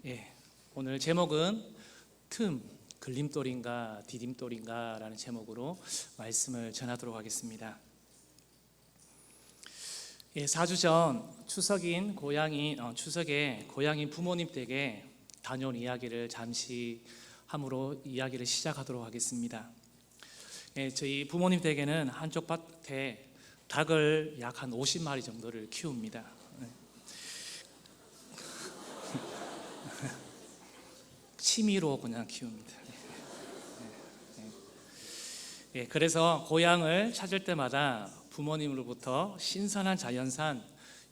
예, 오늘 제목은 틈, 걸림돌인가 디딤돌인가 라는 제목으로 말씀을 전하도록 하겠습니다. 예, 4주 전 추석에 고향인 부모님 댁에 다녀온 이야기를 잠시 함으로 이야기를 시작하도록 하겠습니다. 예, 저희 부모님 댁에는 한쪽 밭에 닭을 약 한 50마리 정도를 키웁니다. 취미로 그냥 키웁니다. 예, 그래서 고향을 찾을 때마다 부모님으로부터 신선한 자연산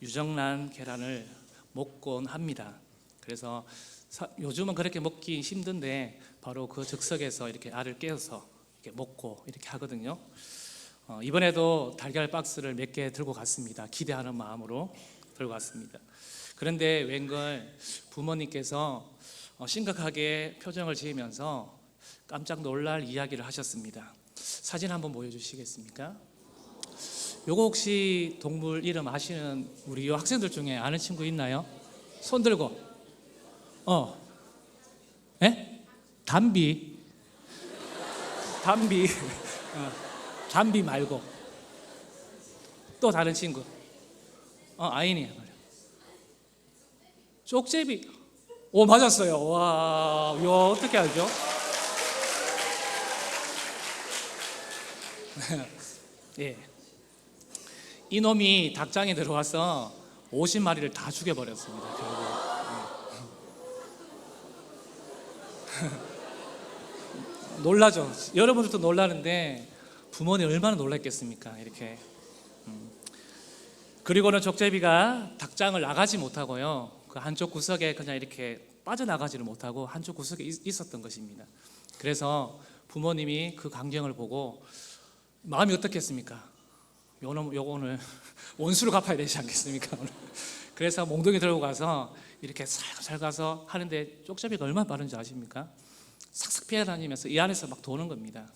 유정란 계란을 먹곤 합니다. 그래서 요즘은 그렇게 먹기 힘든데 바로 그 즉석에서 이렇게 알을 깨어서 이렇게 먹고 이렇게 하거든요. 이번에도 달걀 박스를 몇 개 들고 갔습니다. 기대하는 마음으로 들고 갔습니다. 그런데 웬걸 부모님께서 심각하게 표정을 지으면서 깜짝 놀랄 이야기를 하셨습니다. 사진 한번 보여주시겠습니까? 요거 혹시 동물 이름 아시는 우리 요 학생들 중에 아는 친구 있나요? 손 들고. 예? 담비. 담비 말고 또 다른 친구. 아인이. 쪽제비. 오, 맞았어요. 와, 이거 어떻게 알죠? 예, 이놈이 닭장에 들어와서 50마리를 다 죽여버렸습니다. 결국. 놀라죠. 여러분들도 놀라는데 부모님 얼마나 놀랐겠습니까? 이렇게. 그리고는 족제비가 닭장을 나가지 못하고요. 그 한쪽 구석에 그냥 이렇게 빠져나가지를 못하고 한쪽 구석에 있었던 것입니다. 그래서 부모님이 그 광경을 보고 마음이 어떻겠습니까? 요거는 원수를 갚아야 되지 않겠습니까? 그래서 몽둥이 들고 가서 이렇게 살살 가서 하는데 쪽제비가 얼마나 빠른지 아십니까? 싹싹 피해다니면서 이 안에서 막 도는 겁니다.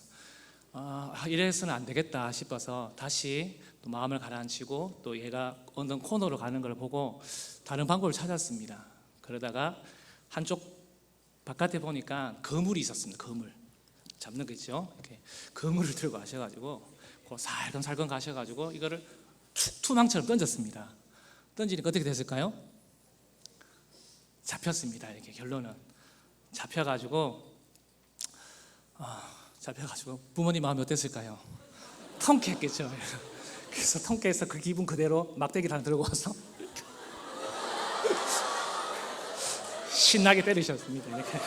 이래서는 안 되겠다 싶어서 다시 또 마음을 가라앉히고 또 얘가 어떤 코너로 가는 걸 보고 다른 방법을 찾았습니다. 그러다가 한쪽 바깥에 보니까 거물이 있었습니다. 거물 잡는 거 있죠. 이렇게 거물을 들고 가셔가지고 그 살금살금 가셔가지고 이거를 투망처럼 던졌습니다. 던지니까 어떻게 됐을까요? 잡혔습니다. 이렇게 결론은 잡혀가지고 부모님 마음이 어땠을까요? 통쾌했겠죠. 그래서 통쾌해서 그 기분 그대로 막대기를 하나 들고 와서 신나게 때리셨습니다. 이렇게.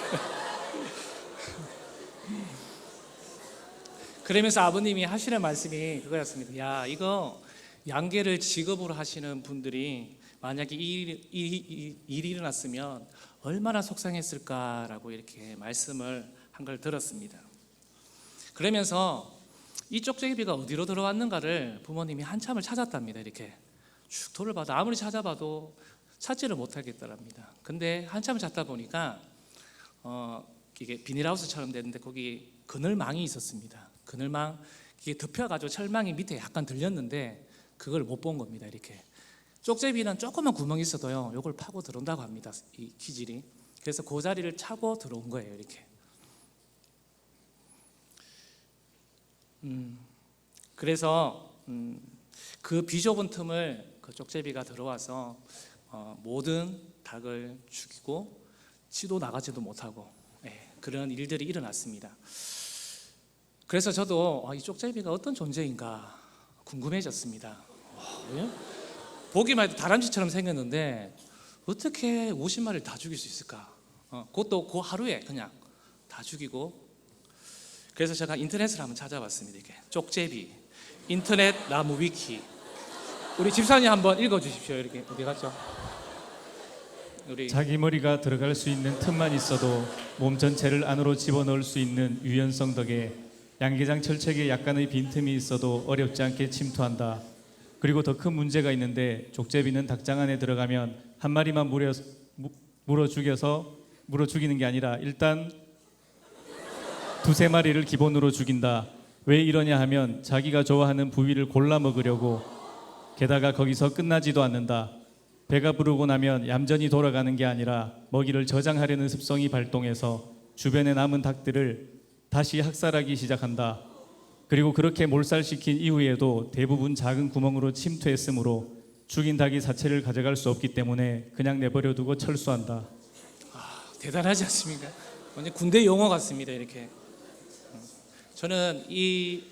그러면서 아버님이 하시는 말씀이 그거였습니다. 야, 이거 양계를 직업으로 하시는 분들이 만약에 일이 일어났으면 얼마나 속상했을까라고 이렇게 말씀을 한 걸 들었습니다. 그러면서 이 쪽제비가 어디로 들어왔는가를 부모님이 한참을 찾았답니다. 이렇게 쭉 돌을 봐도 아무리 찾아봐도 찾지를 못하겠더랍니다. 근데 한참을 찾다 보니까 이게 비닐하우스처럼 됐는데 거기 그늘망이 있었습니다. 그늘망 이게 덮여가지고 철망이 밑에 약간 들렸는데 그걸 못 본 겁니다. 이렇게 쪽제비는 조그만 구멍이 있어도요, 이걸 파고 들어온다고 합니다. 이 기질이. 그래서 그 자리를 차고 들어온 거예요. 이렇게. 그래서 그 비좁은 틈을 그 쪽제비가 들어와서 모든 닭을 죽이고 치도 나가지도 못하고 그런 일들이 일어났습니다. 그래서 저도 이 쪽제비가 어떤 존재인가 궁금해졌습니다. 보기만 해도 다람쥐처럼 생겼는데 어떻게 50마리를 다 죽일 수 있을까? 그것도 그 하루에 그냥 다 죽이고. 그래서 제가 인터넷을 한번 찾아봤습니다. 이게 쪽제비 인터넷 나무 위키. 우리 집사님 한번 읽어주십시오. 이렇게 어디 갔죠? 자기 머리가 들어갈 수 있는 틈만 있어도 몸 전체를 안으로 집어넣을 수 있는 유연성 덕에 양계장 철책에 약간의 빈틈이 있어도 어렵지 않게 침투한다. 그리고 더 큰 문제가 있는데 족제비는 닭장 안에 들어가면 한 마리만 물어 죽이는 게 아니라 일단 두세 마리를 기본으로 죽인다. 왜 이러냐 하면 자기가 좋아하는 부위를 골라 먹으려고. 게다가 거기서 끝나지도 않는다. 배가 부르고 나면 얌전히 돌아가는 게 아니라 먹이를 저장하려는 습성이 발동해서 주변에 남은 닭들을 다시 학살하기 시작한다. 그리고 그렇게 몰살시킨 이후에도 대부분 작은 구멍으로 침투했으므로 죽인 닭이 사체를 가져갈 수 없기 때문에 그냥 내버려두고 철수한다. 대단하지 않습니까? 완전 군대 용어 같습니다. 이렇게 저는 이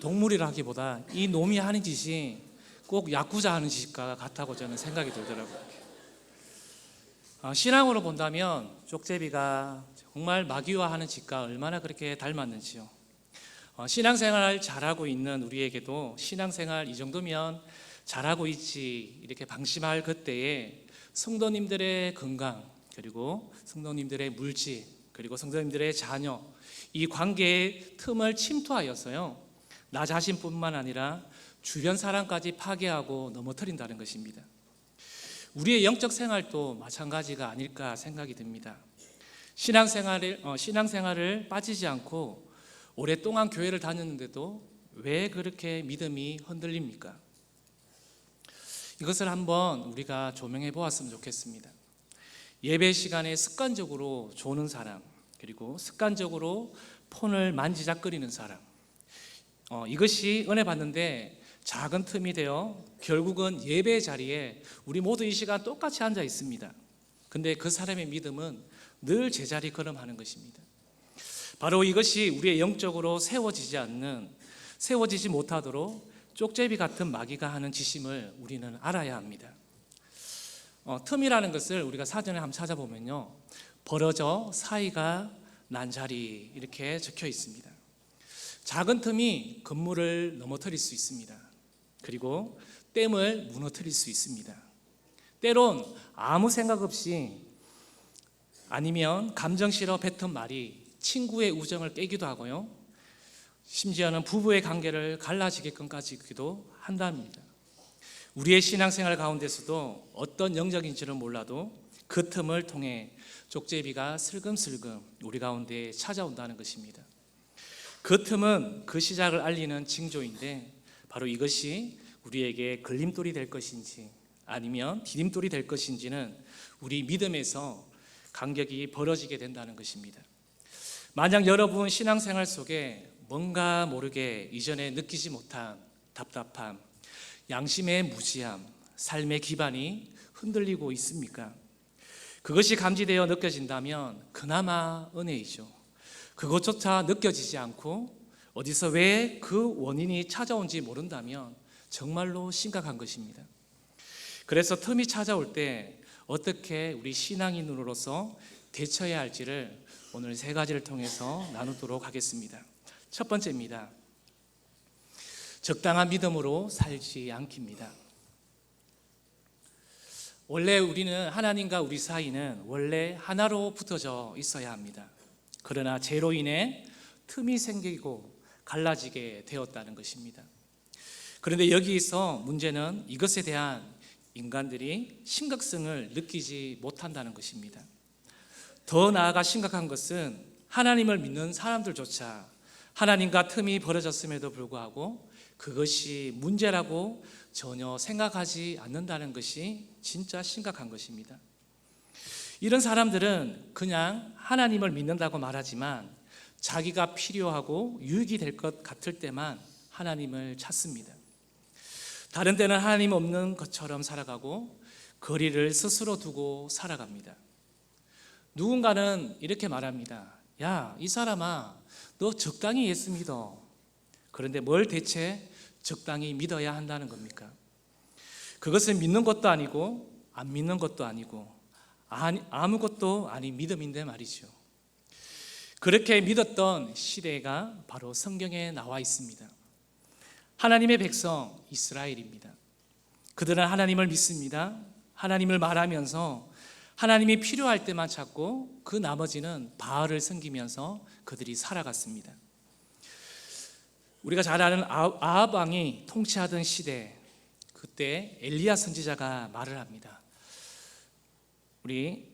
동물이라기보다 이 놈이 하는 짓이 꼭 야쿠자 하는 짓과 같다고 저는 생각이 들더라고요. 신앙으로 본다면 쪽제비가 정말 마귀와 하는 짓과 얼마나 그렇게 닮았는지요. 신앙생활 잘하고 있는 우리에게도 신앙생활 이 정도면 잘하고 있지 이렇게 방심할 그때에 성도님들의 건강, 그리고 성도님들의 물질, 그리고 성도님들의 자녀, 이 관계의 틈을 침투하여서요, 나 자신뿐만 아니라 주변 사람까지 파괴하고 넘어뜨린다는 것입니다. 우리의 영적 생활도 마찬가지가 아닐까 생각이 듭니다. 신앙생활을 빠지지 않고 오랫동안 교회를 다녔는데도 왜 그렇게 믿음이 흔들립니까? 이것을 한번 우리가 조명해 보았으면 좋겠습니다. 예배 시간에 습관적으로 조는 사람, 그리고 습관적으로 폰을 만지작거리는 사람, 이것이 은혜 받는데 작은 틈이 되어 결국은 예배 자리에 우리 모두 이 시간 똑같이 앉아 있습니다. 근데 그 사람의 믿음은 늘 제자리 걸음하는 것입니다. 바로 이것이 우리의 영적으로 세워지지 못하도록 쪽제비 같은 마귀가 하는 짓임을 우리는 알아야 합니다. 틈이라는 것을 우리가 사전에 한번 찾아보면요, 벌어져 사이가 난 자리 이렇게 적혀 있습니다. 작은 틈이 건물을 넘어뜨릴 수 있습니다. 그리고 댐을 무너뜨릴 수 있습니다. 때론 아무 생각 없이 아니면 감정 실어 뱉은 말이 친구의 우정을 깨기도 하고요, 심지어는 부부의 관계를 갈라지게끔까지도 한답니다. 우리의 신앙생활 가운데서도 어떤 영적인지는 몰라도 그 틈을 통해 쪽제비가 슬금슬금 우리 가운데 찾아온다는 것입니다. 그 틈은 그 시작을 알리는 징조인데, 바로 이것이 우리에게 걸림돌이 될 것인지 아니면 디딤돌이 될 것인지는 우리 믿음에서 간격이 벌어지게 된다는 것입니다. 만약 여러분 신앙생활 속에 뭔가 모르게 이전에 느끼지 못한 답답함, 양심의 무지함, 삶의 기반이 흔들리고 있습니까? 그것이 감지되어 느껴진다면 그나마 은혜이죠. 그것조차 느껴지지 않고 어디서 왜 그 원인이 찾아온지 모른다면 정말로 심각한 것입니다. 그래서 틈이 찾아올 때 어떻게 우리 신앙인으로서 대처해야 할지를 오늘 세 가지를 통해서 나누도록 하겠습니다. 첫 번째입니다. 적당한 믿음으로 살지 않기입니다. 원래 우리는 하나님과 우리 사이는 원래 하나로 붙어져 있어야 합니다. 그러나 죄로 인해 틈이 생기고 갈라지게 되었다는 것입니다. 그런데 여기서 문제는 이것에 대한 인간들이 심각성을 느끼지 못한다는 것입니다. 더 나아가 심각한 것은 하나님을 믿는 사람들조차 하나님과 틈이 벌어졌음에도 불구하고 그것이 문제라고 전혀 생각하지 않는다는 것이 진짜 심각한 것입니다. 이런 사람들은 그냥 하나님을 믿는다고 말하지만 자기가 필요하고 유익이 될 것 같을 때만 하나님을 찾습니다. 다른 때는 하나님 없는 것처럼 살아가고 거리를 스스로 두고 살아갑니다. 누군가는 이렇게 말합니다. 야, 이 사람아, 너 적당히 예수 믿어. 그런데 뭘 대체 적당히 믿어야 한다는 겁니까? 그것은 믿는 것도 아니고 안 믿는 것도 아니고 아무것도 아닌 믿음인데 말이죠. 그렇게 믿었던 시대가 바로 성경에 나와 있습니다. 하나님의 백성 이스라엘입니다. 그들은 하나님을 믿습니다. 하나님을 말하면서 하나님이 필요할 때만 찾고 그 나머지는 바알을 섬기면서 그들이 살아갔습니다. 우리가 잘 아는 아합 왕이 통치하던 시대, 그때 엘리야 선지자가 말을 합니다. 우리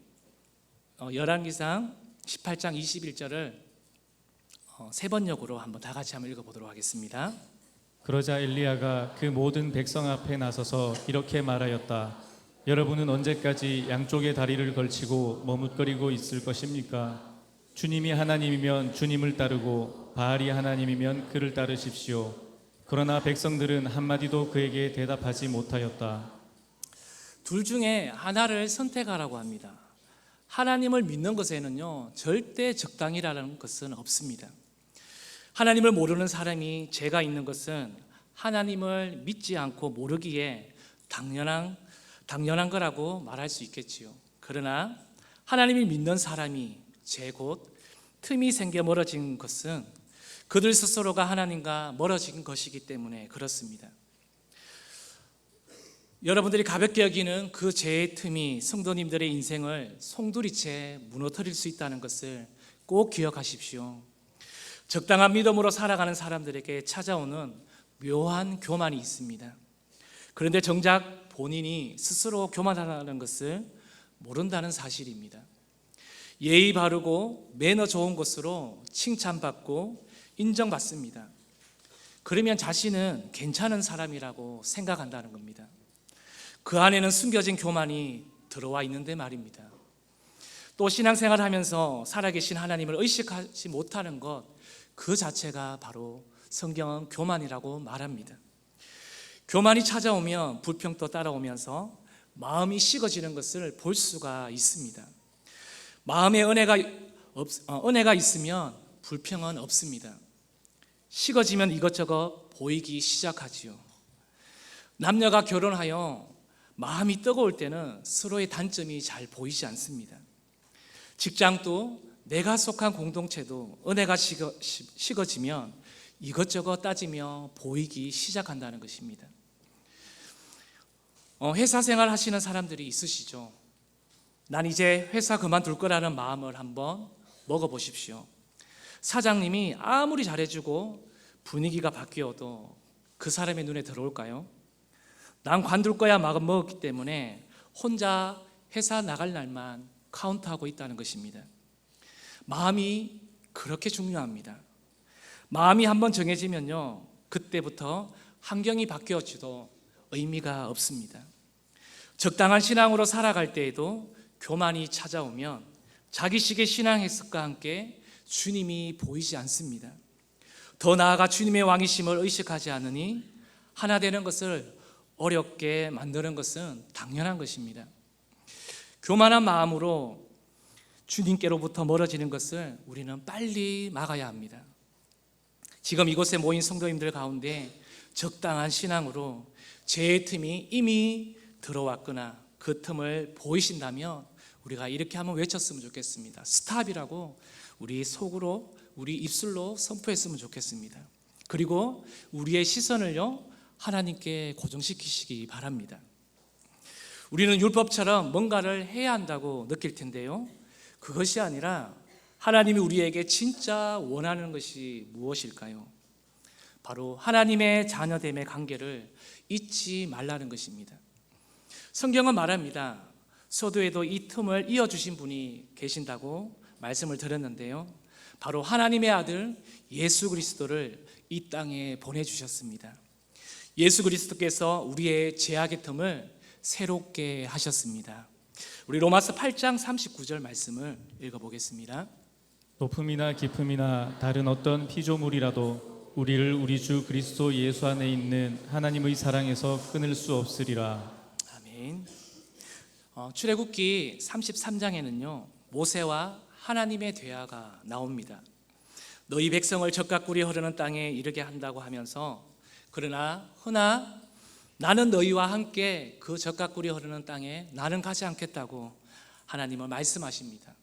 열왕기상 18장 21절을 세 번역으로 한번 다 같이 한번 읽어보도록 하겠습니다. 그러자 엘리야가 그 모든 백성 앞에 나서서 이렇게 말하였다. 여러분은 언제까지 양쪽의 다리를 걸치고 머뭇거리고 있을 것입니까? 주님이 하나님이면 주님을 따르고 바알이 하나님이면 그를 따르십시오. 그러나 백성들은 한마디도 그에게 대답하지 못하였다. 둘 중에 하나를 선택하라고 합니다. 하나님을 믿는 것에는요, 절대 적당이라는 것은 없습니다. 하나님을 모르는 사람이 죄가 있는 것은 하나님을 믿지 않고 모르기에 당연한 거라고 말할 수 있겠지요. 그러나 하나님을 믿는 사람이 죄 곧 틈이 생겨 멀어진 것은 그들 스스로가 하나님과 멀어진 것이기 때문에 그렇습니다. 여러분들이 가볍게 여기는 그 죄의 틈이 성도님들의 인생을 송두리째 무너뜨릴 수 있다는 것을 꼭 기억하십시오. 적당한 믿음으로 살아가는 사람들에게 찾아오는 묘한 교만이 있습니다. 그런데 정작 본인이 스스로 교만하다는 것을 모른다는 사실입니다. 예의 바르고 매너 좋은 것으로 칭찬받고 인정받습니다. 그러면 자신은 괜찮은 사람이라고 생각한다는 겁니다. 그 안에는 숨겨진 교만이 들어와 있는데 말입니다. 또 신앙생활을 하면서 살아계신 하나님을 의식하지 못하는 것, 그 자체가 바로 성경은 교만이라고 말합니다. 교만이 찾아오면 불평도 따라오면서 마음이 식어지는 것을 볼 수가 있습니다. 마음에 은혜가 있으면 불평은 없습니다. 식어지면 이것저것 보이기 시작하지요. 남녀가 결혼하여 마음이 뜨거울 때는 서로의 단점이 잘 보이지 않습니다. 직장도 내가 속한 공동체도 은혜가 식어지면 이것저것 따지며 보이기 시작한다는 것입니다. 회사 생활 하시는 사람들이 있으시죠? 난 이제 회사 그만둘 거라는 마음을 한번 먹어보십시오. 사장님이 아무리 잘해주고 분위기가 바뀌어도 그 사람의 눈에 들어올까요? 난 관둘 거야 마음 먹었기 때문에 혼자 회사 나갈 날만 카운트하고 있다는 것입니다. 마음이 그렇게 중요합니다. 마음이 한번 정해지면요, 그때부터 환경이 바뀌어져도 의미가 없습니다. 적당한 신앙으로 살아갈 때에도 교만이 찾아오면 자기식의 신앙 해석과 함께 주님이 보이지 않습니다. 더 나아가 주님의 왕이심을 의식하지 않으니 하나 되는 것을 어렵게 만드는 것은 당연한 것입니다. 교만한 마음으로 주님께로부터 멀어지는 것을 우리는 빨리 막아야 합니다. 지금 이곳에 모인 성도님들 가운데 적당한 신앙으로 죄의 틈이 이미 들어왔거나 그 틈을 보이신다면 우리가 이렇게 한번 외쳤으면 좋겠습니다. 스탑이라고 우리 속으로, 우리 입술로 선포했으면 좋겠습니다. 그리고 우리의 시선을요, 하나님께 고정시키시기 바랍니다. 우리는 율법처럼 뭔가를 해야 한다고 느낄 텐데요, 그것이 아니라 하나님이 우리에게 진짜 원하는 것이 무엇일까요? 바로 하나님의 자녀됨의 관계를 잊지 말라는 것입니다. 성경은 말합니다. 서두에도 이 틈을 이어주신 분이 계신다고 말씀을 드렸는데요, 바로 하나님의 아들 예수 그리스도를 이 땅에 보내주셨습니다. 예수 그리스도께서 우리의 죄악의 틈을 새롭게 하셨습니다. 우리 로마서 8장 39절 말씀을 읽어보겠습니다. 높음이나 깊음이나 다른 어떤 피조물이라도 우리를 우리 주 그리스도 예수 안에 있는 하나님의 사랑에서 끊을 수 없으리라. 아멘. 출애굽기 33장에는요 모세와 하나님의 대화가 나옵니다. 너희 백성을 젖과 꿀이 흐르는 땅에 이르게 한다고 하면서, 그러나 흔하 나는 너희와 함께 그 젖과 꿀이 흐르는 땅에 나는 가지 않겠다고 하나님은 말씀하십니다.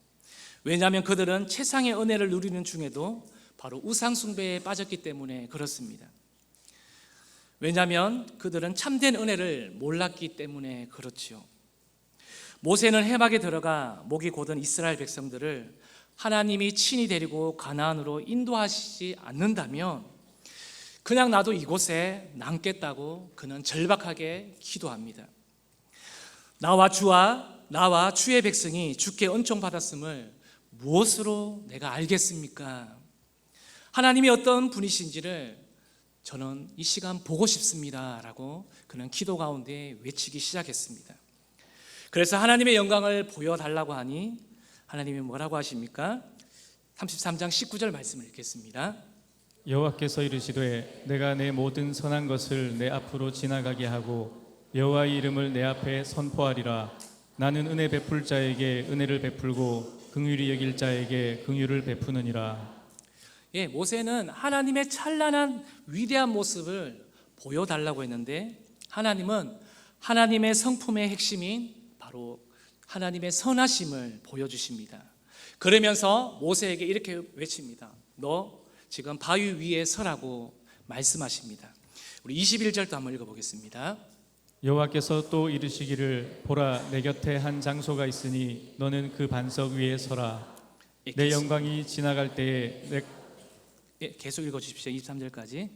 왜냐하면 그들은 최상의 은혜를 누리는 중에도 바로 우상 숭배에 빠졌기 때문에 그렇습니다. 왜냐하면 그들은 참된 은혜를 몰랐기 때문에 그렇지요. 모세는 해막에 들어가 목이 곧은 이스라엘 백성들을 하나님이 친히 데리고 가나안으로 인도하시지 않는다면 그냥 나도 이곳에 남겠다고 그는 절박하게 기도합니다. 나와 주의 백성이 주께 은총 받았음을 무엇으로 내가 알겠습니까? 하나님이 어떤 분이신지를 저는 이 시간 보고 싶습니다 라고 그는 기도 가운데 외치기 시작했습니다. 그래서 하나님의 영광을 보여달라고 하니 하나님이 뭐라고 하십니까? 33장 19절 말씀을 읽겠습니다. 여호와께서 이르시되 내가 내 모든 선한 것을 내 앞으로 지나가게 하고 여호와의 이름을 내 앞에 선포하리라. 나는 은혜 베풀 자에게 은혜를 베풀고 긍휼히 여길 자에게 긍휼을 베푸느니라. 예, 모세는 하나님의 찬란한 위대한 모습을 보여달라고 했는데 하나님은 하나님의 성품의 핵심인 바로 하나님의 선하심을 보여주십니다. 그러면서 모세에게 이렇게 외칩니다. 너 지금 바위 위에 서라고 말씀하십니다. 우리 21절도 한번 읽어보겠습니다. 여호와께서 또 이르시기를 보라 내 곁에 한 장소가 있으니 너는 그 반석 위에 서라. 예, 내 영광이 지나갈 때에 계속 읽어주십시오. 23절까지.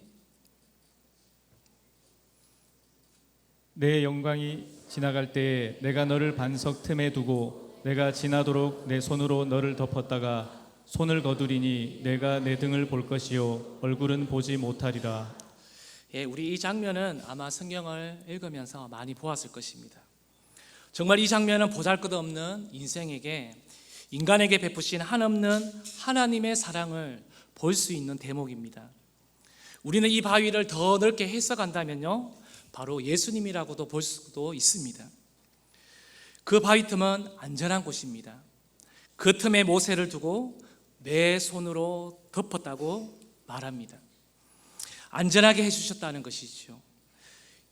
내 영광이 지나갈 때에 내가 너를 반석 틈에 두고 내가 지나도록 내 손으로 너를 덮었다가 손을 거두리니 내가 내 등을 볼 것이요 얼굴은 보지 못하리라. 예, 우리 이 장면은 아마 성경을 읽으면서 많이 보았을 것입니다. 정말 이 장면은 보잘것없는 인생에게 인간에게 베푸신 한없는 하나님의 사랑을 볼 수 있는 대목입니다. 우리는 이 바위를 더 넓게 해석한다면요, 바로 예수님이라고도 볼 수도 있습니다. 그 바위 틈은 안전한 곳입니다. 그 틈에 모세를 두고 내 손으로 덮었다고 말합니다. 안전하게 해주셨다는 것이죠.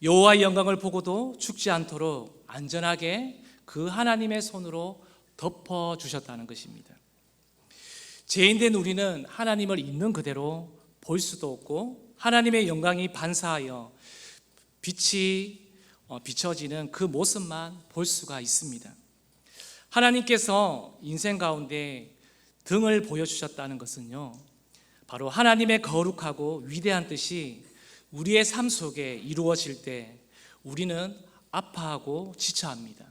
여호와의 영광을 보고도 죽지 않도록 안전하게 그 하나님의 손으로 덮어주셨다는 것입니다. 죄인된 우리는 하나님을 있는 그대로 볼 수도 없고 하나님의 영광이 반사하여 빛이 비춰지는 그 모습만 볼 수가 있습니다. 하나님께서 인생 가운데 등을 보여주셨다는 것은요, 바로 하나님의 거룩하고 위대한 뜻이 우리의 삶 속에 이루어질 때 우리는 아파하고 지쳐합니다.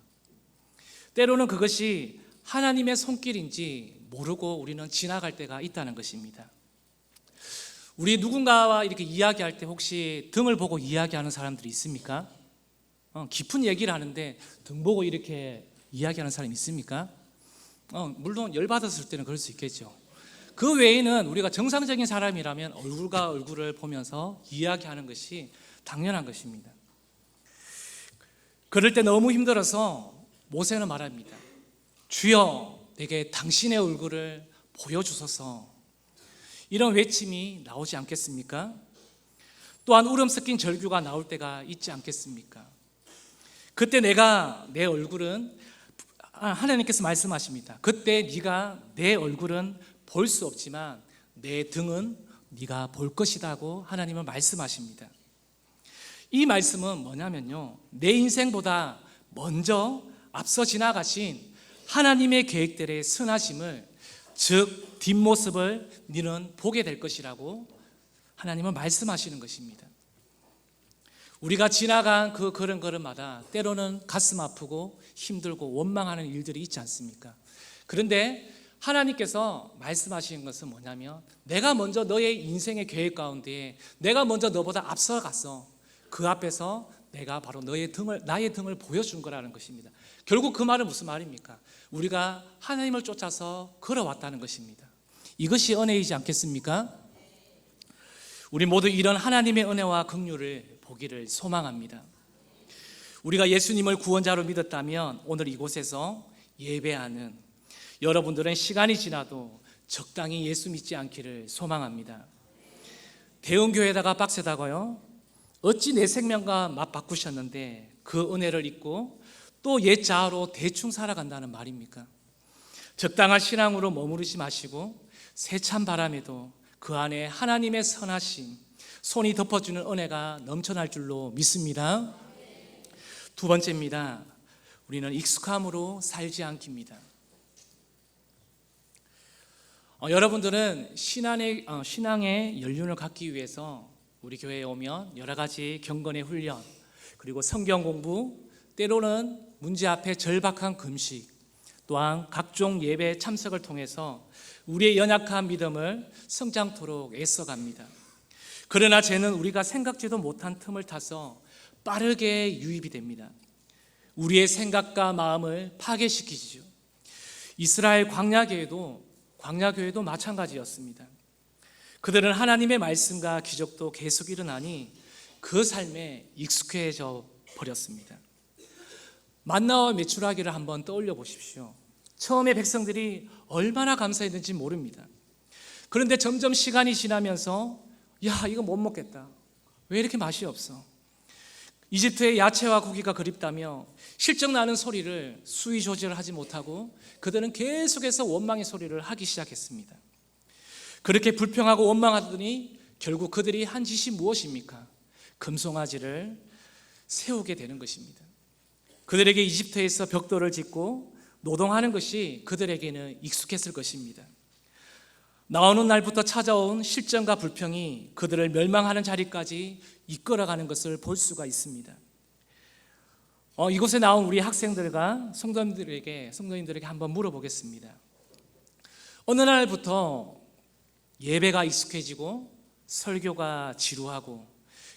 때로는 그것이 하나님의 손길인지 모르고 우리는 지나갈 때가 있다는 것입니다. 우리 누군가와 이렇게 이야기할 때 혹시 등을 보고 이야기하는 사람들이 있습니까? 깊은 얘기를 하는데 등 보고 이렇게 이야기하는 사람이 있습니까? 물론 열받았을 때는 그럴 수 있겠죠. 그 외에는 우리가 정상적인 사람이라면 얼굴과 얼굴을 보면서 이야기하는 것이 당연한 것입니다. 그럴 때 너무 힘들어서 모세는 말합니다. 주여 내게 당신의 얼굴을 보여주소서. 이런 외침이 나오지 않겠습니까? 또한 울음 섞인 절규가 나올 때가 있지 않겠습니까? 그때 내 얼굴은 하나님께서 말씀하십니다. 그때 네가 내 얼굴은 볼 수 없지만 내 등은 네가 볼 것이라고 하나님은 말씀하십니다. 이 말씀은 뭐냐면요, 내 인생보다 먼저 앞서 지나가신 하나님의 계획들의 선하심을, 즉 뒷모습을 너는 보게 될 것이라고 하나님은 말씀하시는 것입니다. 우리가 지나간 그 걸음걸음마다 때로는 가슴 아프고 힘들고 원망하는 일들이 있지 않습니까? 그런데 하나님께서 말씀하시는 것은 뭐냐면 내가 먼저 너의 인생의 계획 가운데 내가 먼저 너보다 앞서갔어. 그 앞에서 내가 바로 나의 등을 보여준 거라는 것입니다. 결국 그 말은 무슨 말입니까? 우리가 하나님을 쫓아서 걸어왔다는 것입니다. 이것이 은혜이지 않겠습니까? 우리 모두 이런 하나님의 은혜와 긍휼을 보기를 소망합니다. 우리가 예수님을 구원자로 믿었다면 오늘 이곳에서 예배하는 여러분들은 시간이 지나도 적당히 예수 믿지 않기를 소망합니다. 대흥교회다가 빡세다고요? 어찌 내 생명과 맞바꾸셨는데 그 은혜를 잊고 또 옛 자아로 대충 살아간다는 말입니까? 적당한 신앙으로 머무르지 마시고 세찬 바람에도 그 안에 하나님의 선하심, 손이 덮어주는 은혜가 넘쳐날 줄로 믿습니다. 두 번째입니다. 우리는 익숙함으로 살지 않기입니다. 여러분들은 신앙의 연륜을 갖기 위해서 우리 교회에 오면 여러 가지 경건의 훈련, 그리고 성경 공부, 때로는 문제 앞에 절박한 금식, 또한 각종 예배 참석을 통해서 우리의 연약한 믿음을 성장토록 애써갑니다. 그러나 죄는 우리가 생각지도 못한 틈을 타서 빠르게 유입이 됩니다. 우리의 생각과 마음을 파괴시키죠. 이스라엘 광야교회도 마찬가지였습니다. 그들은 하나님의 말씀과 기적도 계속 일어나니 그 삶에 익숙해져 버렸습니다. 만나와 메추라기를 한번 떠올려 보십시오. 처음에 백성들이 얼마나 감사했는지 모릅니다. 그런데 점점 시간이 지나면서 야, 이거 못 먹겠다. 왜 이렇게 맛이 없어? 이집트의 야채와 고기가 그립다며 실적나는 소리를 수위 조절을 하지 못하고 그들은 계속해서 원망의 소리를 하기 시작했습니다. 그렇게 불평하고 원망하더니 결국 그들이 한 짓이 무엇입니까? 금송아지를 세우게 되는 것입니다. 그들에게 이집트에서 벽돌을 짓고 노동하는 것이 그들에게는 익숙했을 것입니다. 나오는 날부터 찾아온 실정과 불평이 그들을 멸망하는 자리까지 이끌어가는 것을 볼 수가 있습니다. 이곳에 나온 우리 학생들과 성도님들에게 한번 물어보겠습니다. 어느 날부터 예배가 익숙해지고 설교가 지루하고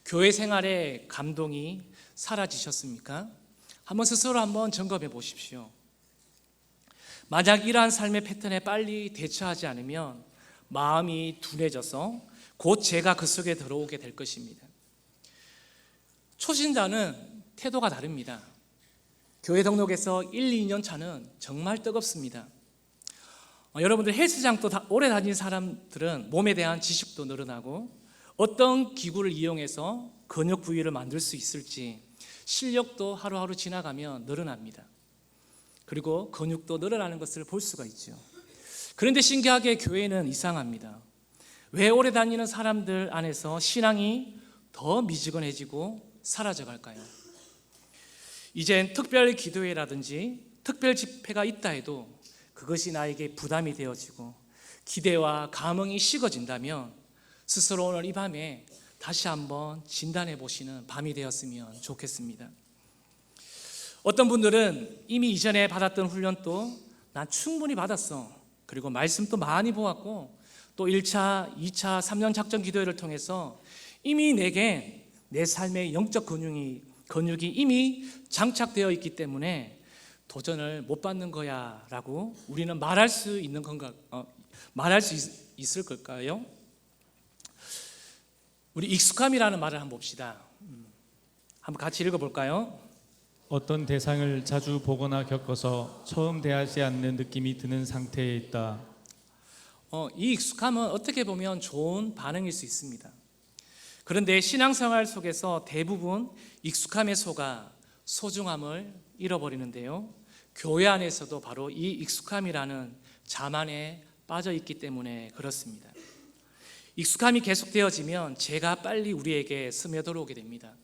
교회 생활의 감동이 사라지셨습니까? 한번 스스로 한번 점검해 보십시오. 만약 이러한 삶의 패턴에 빨리 대처하지 않으면 마음이 둔해져서 곧 죄가 그 속에 들어오게 될 것입니다. 초신자는 태도가 다릅니다. 교회 등록에서 1, 2년 차는 정말 뜨겁습니다. 여러분들 헬스장 또 오래 다닌 사람들은 몸에 대한 지식도 늘어나고 어떤 기구를 이용해서 근육 부위를 만들 수 있을지 실력도 하루하루 지나가면 늘어납니다. 그리고 근육도 늘어나는 것을 볼 수가 있죠. 그런데 신기하게 교회는 이상합니다. 왜 오래 다니는 사람들 안에서 신앙이 더 미지근해지고 사라져갈까요? 이젠 특별 기도회라든지 특별 집회가 있다 해도 그것이 나에게 부담이 되어지고 기대와 감흥이 식어진다면 스스로 오늘 이 밤에 다시 한번 진단해 보시는 밤이 되었으면 좋겠습니다. 어떤 분들은 이미 이전에 받았던 훈련도 난 충분히 받았어. 그리고 말씀도 많이 보았고 또 1차, 2차, 3년 작전 기도회를 통해서 이미 내게 내 삶의 영적 근육이 이미 장착되어 있기 때문에 도전을 못 받는 거야 라고 우리는 말할 수 있을 걸까요? 우리 익숙함이라는 말을 한번 봅시다. 한번 같이 읽어볼까요? 어떤 대상을 자주 보거나 겪어서 처음 대하지 않는 느낌이 드는 상태에 있다. 이 익숙함은 어떻게 보면 좋은 반응일 수 있습니다. 그런데 신앙생활 속에서 대부분 익숙함에 속아 소중함을 잃어버리는데요. 교회 안에서도 바로 이 익숙함이라는 자만에 빠져 있기 때문에 그렇습니다. 익숙함이 계속되어지면 죄가 빨리 우리에게 스며들어오게 됩니다.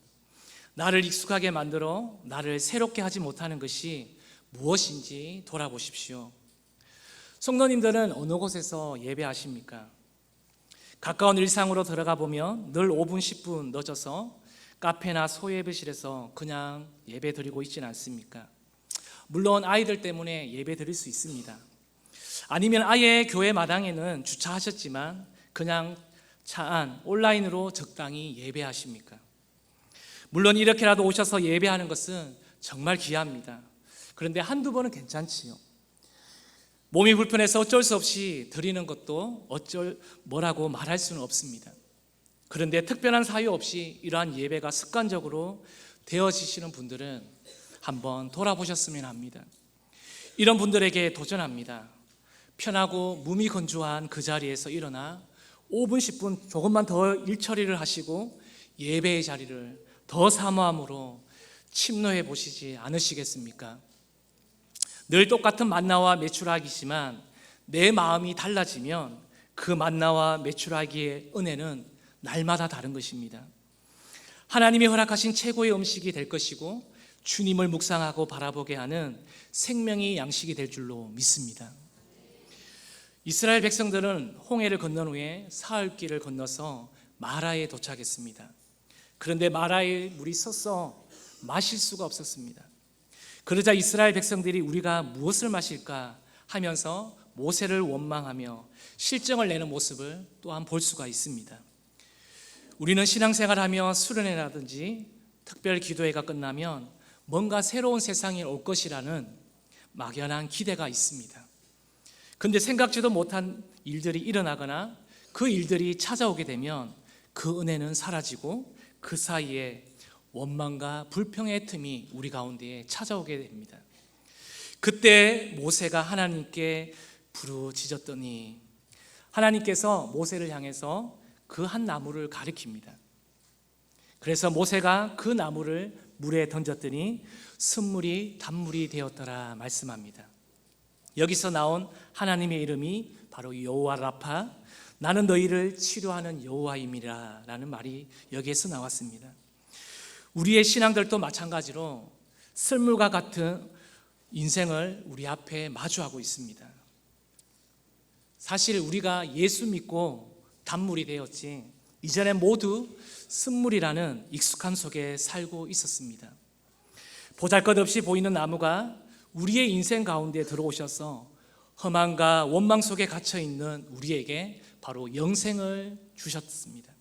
나를 익숙하게 만들어 나를 새롭게 하지 못하는 것이 무엇인지 돌아보십시오. 성도님들은 어느 곳에서 예배하십니까? 가까운 일상으로 들어가 보면 늘 5분, 10분 늦어서 카페나 소예배실에서 그냥 예배 드리고 있지는 않습니까? 물론 아이들 때문에 예배 드릴 수 있습니다. 아니면 아예 교회 마당에는 주차하셨지만 그냥 차 안 온라인으로 적당히 예배하십니까? 물론 이렇게라도 오셔서 예배하는 것은 정말 귀합니다. 그런데 한두 번은 괜찮지요. 몸이 불편해서 어쩔 수 없이 드리는 것도 뭐라고 말할 수는 없습니다. 그런데 특별한 사유 없이 이러한 예배가 습관적으로 되어지시는 분들은 한번 돌아보셨으면 합니다. 이런 분들에게 도전합니다. 편하고 몸이 건조한 그 자리에서 일어나 5분, 10분 조금만 더 일 처리를 하시고 예배의 자리를 더 사모함으로 침노해 보시지 않으시겠습니까? 늘 똑같은 만나와 메추라기지만 내 마음이 달라지면 그 만나와 메추라기의 은혜는 날마다 다른 것입니다. 하나님이 허락하신 최고의 음식이 될 것이고 주님을 묵상하고 바라보게 하는 생명의 양식이 될 줄로 믿습니다. 이스라엘 백성들은 홍해를 건넌 후에 사흘길을 건너서 마라에 도착했습니다. 그런데 마라에 물이 섰어 마실 수가 없었습니다. 그러자 이스라엘 백성들이 우리가 무엇을 마실까 하면서 모세를 원망하며 실정을 내는 모습을 또한 볼 수가 있습니다. 우리는 신앙생활하며 수련회라든지 특별 기도회가 끝나면 뭔가 새로운 세상이 올 것이라는 막연한 기대가 있습니다. 근데 생각지도 못한 일들이 일어나거나 그 일들이 찾아오게 되면 그 은혜는 사라지고 그 사이에 원망과 불평의 틈이 우리 가운데에 찾아오게 됩니다. 그때 모세가 하나님께 부르짖었더니 하나님께서 모세를 향해서 그 한 나무를 가리킵니다. 그래서 모세가 그 나무를 물에 던졌더니 쓴물이 단물이 되었더라 말씀합니다. 여기서 나온 하나님의 이름이 바로 여호와 라파, 나는 너희를 치료하는 여호와임이라 라는 말이 여기에서 나왔습니다. 우리의 신앙들도 마찬가지로 썰물과 같은 인생을 우리 앞에 마주하고 있습니다. 사실 우리가 예수 믿고 단물이 되었지 이전에 모두 쓴물이라는 익숙함 속에 살고 있었습니다. 보잘것없이 보이는 나무가 우리의 인생 가운데 들어오셔서 험함과 원망 속에 갇혀있는 우리에게 바로 영생을 주셨습니다.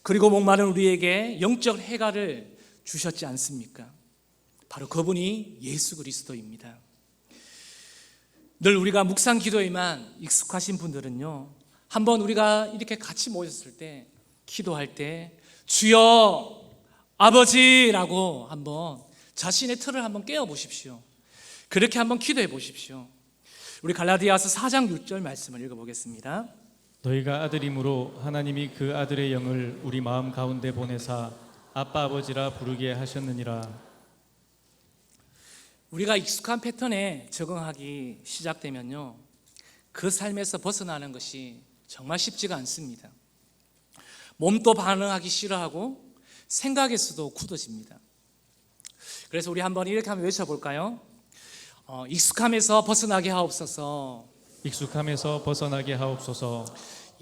그리고 목마른 우리에게 영적 해가를 주셨지 않습니까? 바로 그분이 예수 그리스도입니다. 늘 우리가 묵상 기도에만 익숙하신 분들은요, 한번 우리가 이렇게 같이 모였을 때 기도할 때 주여 아버지라고 한번 자신의 틀을 한번 깨워 보십시오. 그렇게 한번 기도해 보십시오. 우리 갈라디아서 4장 6절 말씀을 읽어보겠습니다. 너희가 아들이므로 하나님이 그 아들의 영을 우리 마음 가운데 보내사 아빠 아버지라 부르게 하셨느니라. 우리가 익숙한 패턴에 적응하기 시작되면요, 그 삶에서 벗어나는 것이 정말 쉽지가 않습니다. 몸도 반응하기 싫어하고 생각에서도 굳어집니다. 그래서 우리 한번 이렇게 한번 외쳐볼까요? 익숙함에서 벗어나게 하옵소서. 익숙함에서 벗어나게 하옵소서.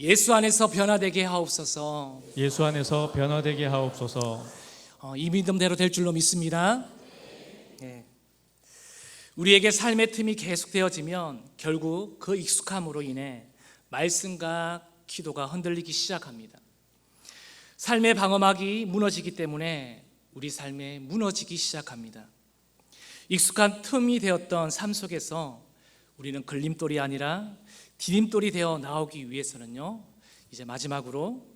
예수 안에서 변화되게 하옵소서. 예수 안에서 변화되게 하옵소서. 이 믿음대로 될 줄로 믿습니다. 네. 우리에게 삶의 틈이 계속되어지면 결국 그 익숙함으로 인해 말씀과 기도가 흔들리기 시작합니다. 삶의 방어막이 무너지기 때문에 우리 삶에 무너지기 시작합니다. 익숙한 틈이 되었던 삶 속에서 우리는 걸림돌이 아니라 디딤돌이 되어 나오기 위해서는요, 이제 마지막으로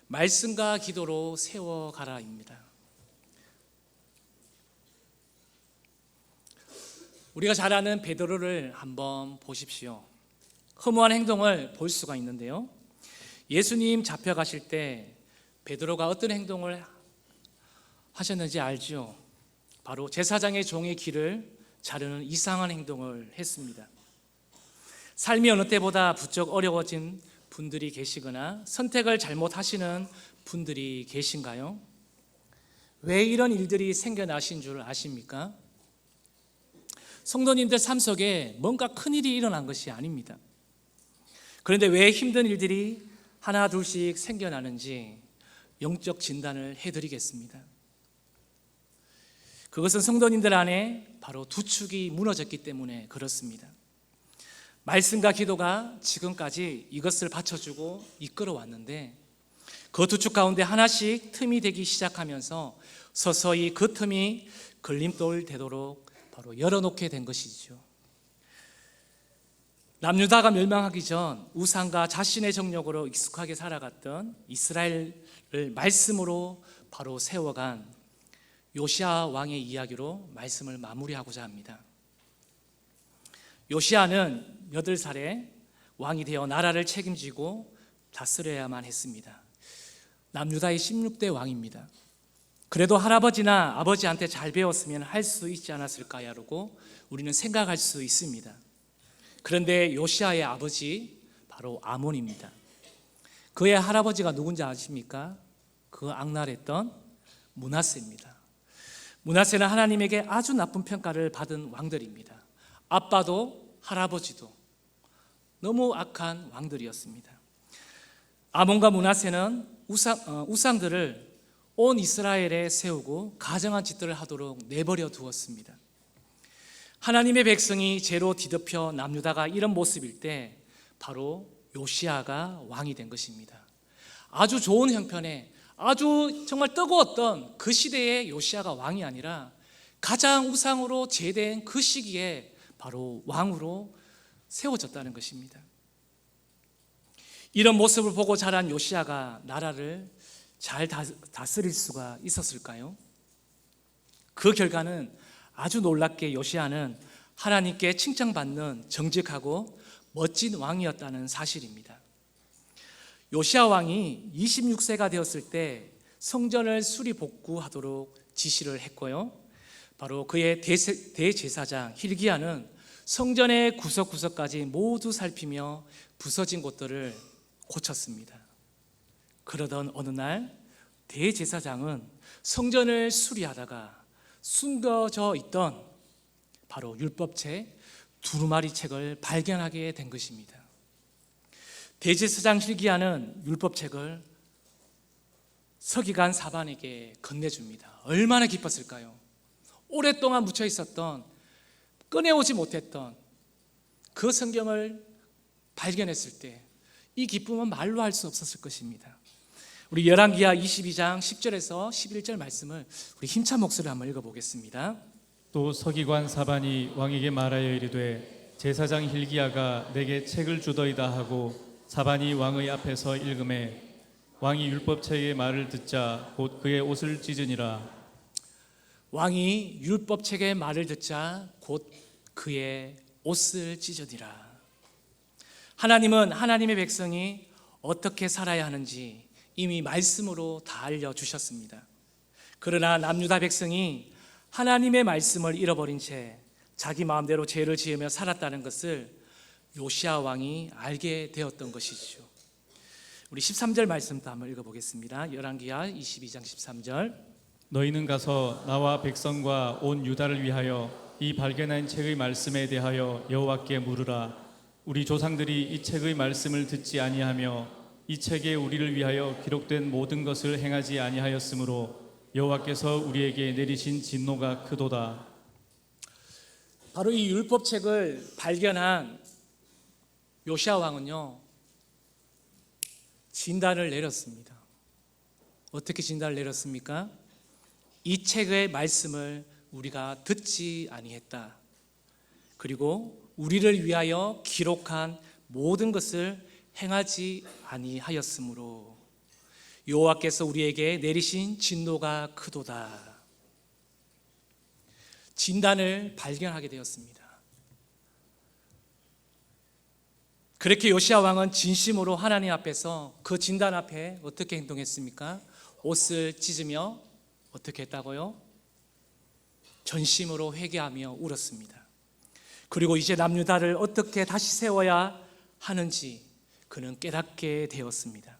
말씀과 기도로 세워가라입니다. 우리가 잘 아는 베드로를 한번 보십시오. 허무한 행동을 볼 수가 있는데요, 예수님 잡혀가실 때 베드로가 어떤 행동을 하셨는지 알죠? 바로 제사장의 종의 길을 자르는 이상한 행동을 했습니다. 삶이 어느 때보다 부쩍 어려워진 분들이 계시거나 선택을 잘못하시는 분들이 계신가요? 왜 이런 일들이 생겨나신 줄 아십니까? 성도님들 삶 속에 뭔가 큰일이 일어난 것이 아닙니다. 그런데 왜 힘든 일들이 하나 둘씩 생겨나는지 영적 진단을 해드리겠습니다. 그것은 성도님들 안에 바로 두 축이 무너졌기 때문에 그렇습니다. 말씀과 기도가 지금까지 이것을 받쳐주고 이끌어왔는데 그 두 축 가운데 하나씩 틈이 되기 시작하면서 서서히 그 틈이 걸림돌 되도록 바로 열어놓게 된 것이죠. 남유다가 멸망하기 전 우상과 자신의 정욕으로 익숙하게 살아갔던 이스라엘을 말씀으로 바로 세워간 요시아 왕의 이야기로 말씀을 마무리하고자 합니다. 요시아는 8살에 왕이 되어 나라를 책임지고 다스려야만 했습니다. 남유다의 16대 왕입니다. 그래도 할아버지나 아버지한테 잘 배웠으면 할 수 있지 않았을까라고 우리는 생각할 수 있습니다. 그런데 요시아의 아버지 바로 아몬입니다. 그의 할아버지가 누군지 아십니까? 그 악랄했던 므낫세입니다. 므낫세는 하나님에게 아주 나쁜 평가를 받은 왕들입니다. 아빠도 할아버지도 너무 악한 왕들이었습니다. 아몬과 므낫세는 우상들을 온 이스라엘에 세우고 가증한 짓들을 하도록 내버려 두었습니다. 하나님의 백성이 죄로 뒤덮여 남유다가 이런 모습일 때 바로 요시아가 왕이 된 것입니다. 아주 좋은 형편에 아주 정말 뜨거웠던 그 시대의 요시야가 왕이 아니라 가장 우상으로 제대한 그 시기에 바로 왕으로 세워졌다는 것입니다. 이런 모습을 보고 자란 요시야가 나라를 잘 다스릴 수가 있었을까요? 그 결과는 아주 놀랍게 요시야는 하나님께 칭찬받는 정직하고 멋진 왕이었다는 사실입니다. 요시야 왕이 26세가 되었을 때 성전을 수리 복구하도록 지시를 했고요. 바로 그의 대제사장 hil기야는 성전의 구석구석까지 모두 살피며 부서진 곳들을 고쳤습니다. 그러던 어느 날 대제사장은 성전을 수리하다가 숨겨져 있던 바로 율법책 두루마리 책을 발견하게 된 것입니다. 대제사장 hil기야는 율법책을 서기관 사반에게 건네줍니다. 얼마나 기뻤을까요? 오랫동안 묻혀 있었던, 꺼내오지 못했던 그 성경을 발견했을 때 이 기쁨은 말로 할 수 없었을 것입니다. 우리 열왕기하 22장 10절에서 11절 말씀을 우리 힘찬 목소리로 한번 읽어보겠습니다. 또 서기관 사반이 왕에게 말하여 이르되 제사장 hil기야가 내게 책을 주더이다 하고 사반이 왕의 앞에서 읽음에 왕이 율법책의 말을 듣자 곧 그의 옷을 찢으니라. 왕이 율법책의 말을 듣자 곧 그의 옷을 찢으니라. 하나님은 하나님의 백성이 어떻게 살아야 하는지 이미 말씀으로 다 알려주셨습니다. 그러나 남유다 백성이 하나님의 말씀을 잃어버린 채 자기 마음대로 죄를 지으며 살았다는 것을 요시야 왕이 알게 되었던 것이죠. 우리 13절 말씀도 한번 읽어보겠습니다. 열왕기하 22장 13절. 너희는 가서 나와 백성과 온 유다를 위하여 이 발견한 책의 말씀에 대하여 여호와께 물으라. 우리 조상들이 이 책의 말씀을 듣지 아니하며 이 책에 우리를 위하여 기록된 모든 것을 행하지 아니하였으므로 여호와께서 우리에게 내리신 진노가 크도다. 바로 이 율법책을 발견한 요시야 왕은요, 진단을 내렸습니다. 어떻게 진단을 내렸습니까? 이 책의 말씀을 우리가 듣지 아니했다. 그리고 우리를 위하여 기록한 모든 것을 행하지 아니하였으므로 여호와께서 우리에게 내리신 진노가 크도다. 진단을 발견하게 되었습니다. 그렇게 요시야 왕은 진심으로 하나님 앞에서 그 진단 앞에 어떻게 행동했습니까? 옷을 찢으며 어떻게 했다고요? 전심으로 회개하며 울었습니다. 그리고 이제 남유다를 어떻게 다시 세워야 하는지 그는 깨닫게 되었습니다.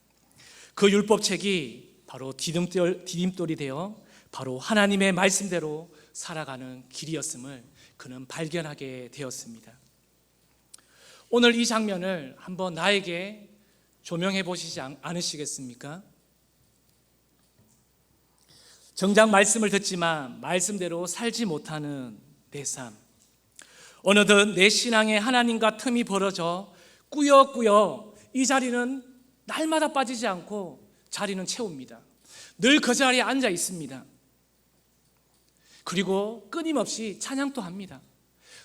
그 율법책이 바로 디딤돌이 되어 바로 하나님의 말씀대로 살아가는 길이었음을 그는 발견하게 되었습니다. 오늘 이 장면을 한번 나에게 조명해 보시지 않으시겠습니까? 정작 말씀을 듣지만 말씀대로 살지 못하는 내 삶, 어느덧 내 신앙에 하나님과 틈이 벌어져 꾸역꾸역 이 자리는 날마다 빠지지 않고 자리는 채웁니다. 늘 그 자리에 앉아 있습니다. 그리고 끊임없이 찬양도 합니다.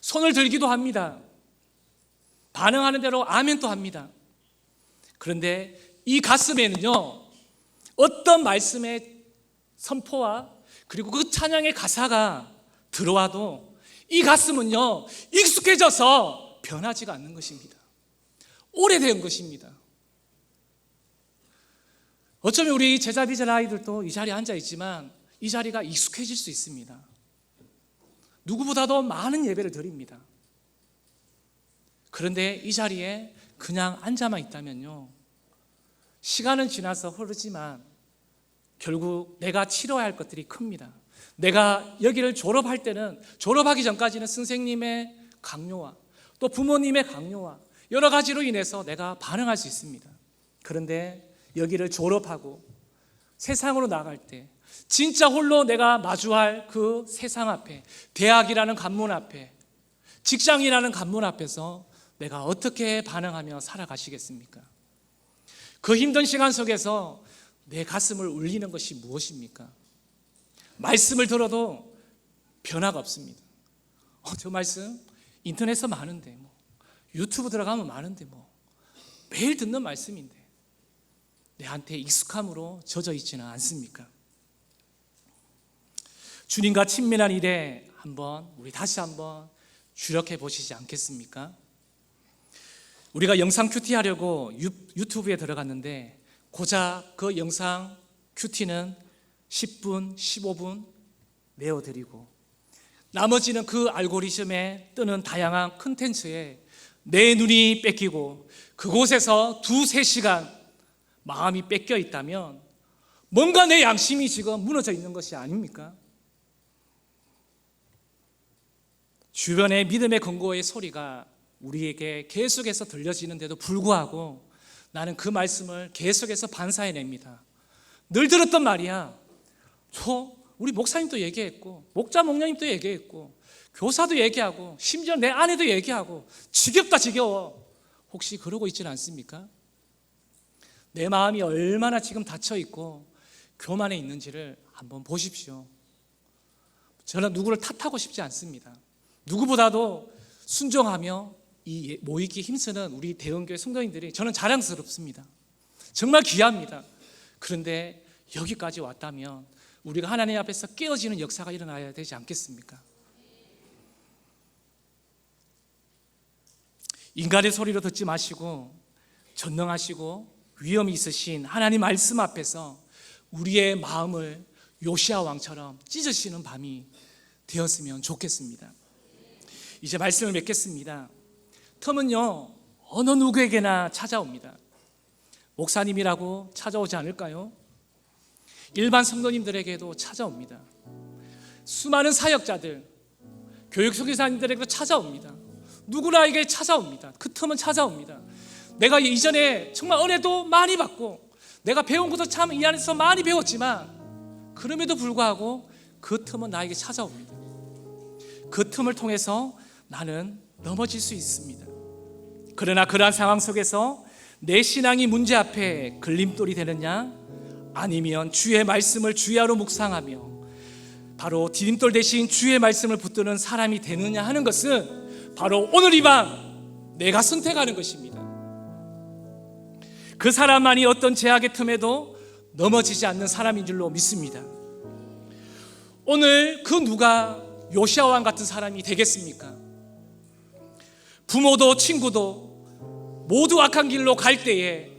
손을 들기도 합니다. 반응하는 대로 아멘도 합니다. 그런데 이 가슴에는요, 어떤 말씀의 선포와 그리고 그 찬양의 가사가 들어와도 이 가슴은요, 익숙해져서 변하지가 않는 것입니다. 오래된 것입니다. 어쩌면 우리 제자비전 아이들도 이 자리에 앉아 있지만 이 자리가 익숙해질 수 있습니다. 누구보다도 많은 예배를 드립니다. 그런데 이 자리에 그냥 앉아만 있다면요, 시간은 지나서 흐르지만 결국 내가 치러야 할 것들이 큽니다. 내가 여기를 졸업할 때는, 졸업하기 전까지는 선생님의 강요와 또 부모님의 강요와 여러 가지로 인해서 내가 반응할 수 있습니다. 그런데 여기를 졸업하고 세상으로 나갈 때 진짜 홀로 내가 마주할 그 세상 앞에, 대학이라는 관문 앞에, 직장이라는 관문 앞에서 내가 어떻게 반응하며 살아가시겠습니까? 그 힘든 시간 속에서 내 가슴을 울리는 것이 무엇입니까? 말씀을 들어도 변화가 없습니다. 저 말씀 인터넷에 많은데, 유튜브 들어가면 많은데, 매일 듣는 말씀인데 내한테 익숙함으로 젖어 있지는 않습니까? 주님과 친밀한 일에 우리 다시 한번 주력해 보시지 않겠습니까? 우리가 영상 큐티 하려고 유튜브에 들어갔는데 고작 그 영상 큐티는 10분, 15분 내어드리고 나머지는 그 알고리즘에 뜨는 다양한 콘텐츠에 내 눈이 뺏기고 그곳에서 2-3시간 마음이 뺏겨 있다면 뭔가 내 양심이 지금 무너져 있는 것이 아닙니까? 주변의 믿음의 근거의 소리가 우리에게 계속해서 들려지는데도 불구하고 나는 그 말씀을 계속해서 반사해냅니다. 늘 들었던 말이야. 우리 목사님도 얘기했고 목자 목녀님도 얘기했고 교사도 얘기하고 심지어 내 아내도 얘기하고 지겹다 지겨워. 혹시 그러고 있지는 않습니까? 내 마음이 얼마나 지금 닫혀있고 교만해 있는지를 한번 보십시오. 저는 누구를 탓하고 싶지 않습니다. 누구보다도 순종하며 이 모이기에 힘쓰는 우리 대형교회 성도님들이 저는 자랑스럽습니다. 정말 귀합니다. 그런데 여기까지 왔다면 우리가 하나님 앞에서 깨어지는 역사가 일어나야 되지 않겠습니까? 인간의 소리로 듣지 마시고 전능하시고 위엄이 있으신 하나님 말씀 앞에서 우리의 마음을 요시아 왕처럼 찢으시는 밤이 되었으면 좋겠습니다. 이제 말씀을 맺겠습니다. 텀은요 어느 누구에게나 찾아옵니다. 목사님이라고 찾아오지 않을까요? 일반 성도님들에게도 찾아옵니다. 수많은 사역자들, 교육선교사님들에게도 찾아옵니다. 누구나에게 찾아옵니다. 그 틈은 찾아옵니다. 내가 이전에 정말 은혜도 많이 받고 내가 배운 것도 참 이 안에서 많이 배웠지만 그럼에도 불구하고 그 틈은 나에게 찾아옵니다. 그 틈을 통해서 나는 넘어질 수 있습니다. 그러나 그러한 상황 속에서 내 신앙이 문제 앞에 걸림돌이 되느냐 아니면 주의 말씀을 주야로 묵상하며 바로 디딤돌 대신 주의 말씀을 붙드는 사람이 되느냐 하는 것은 바로 오늘 이 밤 내가 선택하는 것입니다. 그 사람만이 어떤 제약의 틈에도 넘어지지 않는 사람인 줄로 믿습니다. 오늘 그 누가 요시아 왕 같은 사람이 되겠습니까? 부모도 친구도 모두 악한 길로 갈 때에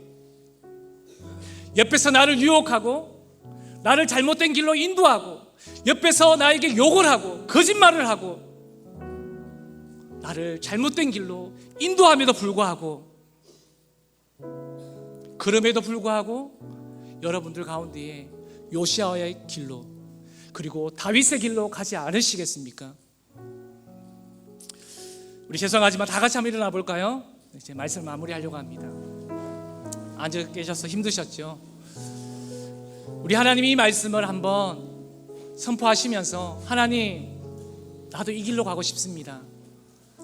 옆에서 나를 유혹하고 나를 잘못된 길로 인도하고 옆에서 나에게 욕을 하고 거짓말을 하고 나를 잘못된 길로 인도함에도 불구하고 그럼에도 불구하고 여러분들 가운데에 요시아의 길로 그리고 다윗의 길로 가지 않으시겠습니까? 우리 죄송하지만 다 같이 한번 일어나 볼까요? 이제 말씀 마무리하려고 합니다. 앉아 계셔서 힘드셨죠? 우리 하나님이 이 말씀을 한번 선포하시면서 하나님 나도 이 길로 가고 싶습니다.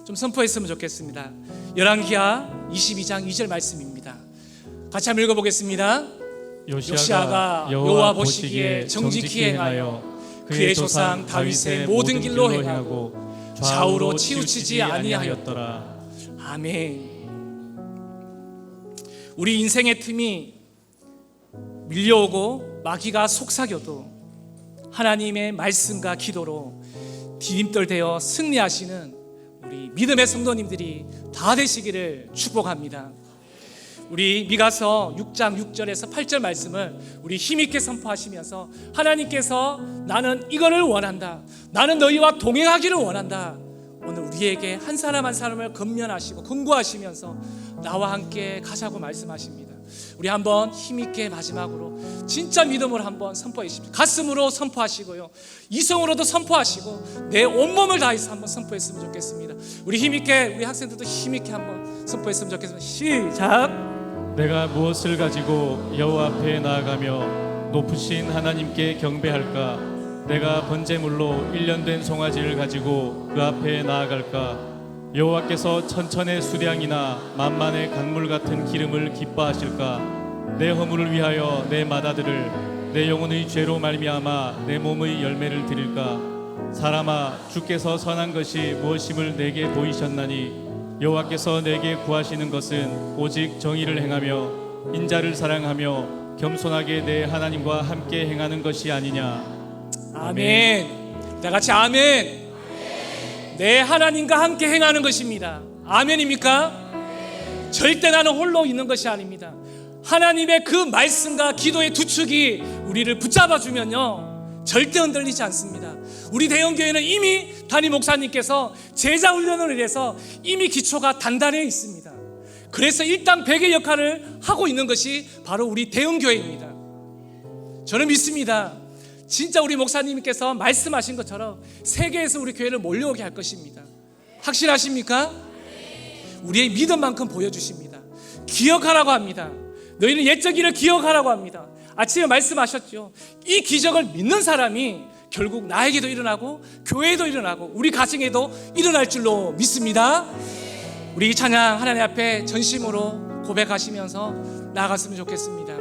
좀 선포했으면 좋겠습니다. 열왕기하 22장 2절 말씀입니다. 같이 한번 읽어보겠습니다. 요시아가 여호와 보시기에 정직히 행하여 그의 조상 다윗의 모든 길로 행하고 좌우로 치우치지 아니하였더라. 아멘. 우리 인생의 틈이 밀려오고 마귀가 속삭여도 하나님의 말씀과 기도로 디딤돌 되어 승리하시는 우리 믿음의 성도님들이 다 되시기를 축복합니다. 우리 미가서 6장 6절에서 8절 말씀을 우리 힘있게 선포하시면서 하나님께서 나는 이거를 원한다, 나는 너희와 동행하기를 원한다, 오늘 우리에게 한 사람 한 사람을 건면하시고 권고하시면서 나와 함께 가자고 말씀하십니다. 우리 한번 힘있게 마지막으로 진짜 믿음으로 한번 선포해 주십시오. 가슴으로 선포하시고요, 이성으로도 선포하시고 내 온몸을 다해서 한번 선포했으면 좋겠습니다. 우리 힘있게, 우리 학생들도 힘있게 한번 선포했으면 좋겠습니다. 시작. 내가 무엇을 가지고 여호와 앞에 나아가며 높으신 하나님께 경배할까? 내가 번제물로 1년 된 송아지를 가지고 그 앞에 나아갈까? 여호와께서 천천의 수량이나 만만의 강물 같은 기름을 기뻐하실까? 내 허물을 위하여 내 맏아들을 내 영혼의 죄로 말미암아 내 몸의 열매를 드릴까? 사람아, 주께서 선한 것이 무엇임을 내게 보이셨나니 여호와께서 내게 구하시는 것은 오직 정의를 행하며 인자를 사랑하며 겸손하게 내 하나님과 함께 행하는 것이 아니냐. 아멘. 다 같이 아멘. 내 하나님과 함께 행하는 것입니다. 아멘입니까? 절대 나는 홀로 있는 것이 아닙니다. 하나님의 그 말씀과 기도의 두 축이 우리를 붙잡아 주면요, 절대 흔들리지 않습니다. 우리 대형교회는 이미 담임 목사님께서 제자 훈련을 위해서 이미 기초가 단단해 있습니다. 그래서 일당 100의 역할을 하고 있는 것이 바로 우리 대형교회입니다. 저는 믿습니다. 진짜 우리 목사님께서 말씀하신 것처럼 세계에서 우리 교회를 몰려오게 할 것입니다. 확신하십니까? 우리의 믿음만큼 보여주십니다. 기억하라고 합니다. 너희는 옛적 일을 기억하라고 합니다. 아침에 말씀하셨죠. 이 기적을 믿는 사람이 결국 나에게도 일어나고 교회에도 일어나고 우리 가정에도 일어날 줄로 믿습니다. 우리 이 찬양 하나님 앞에 전심으로 고백하시면서 나아갔으면 좋겠습니다.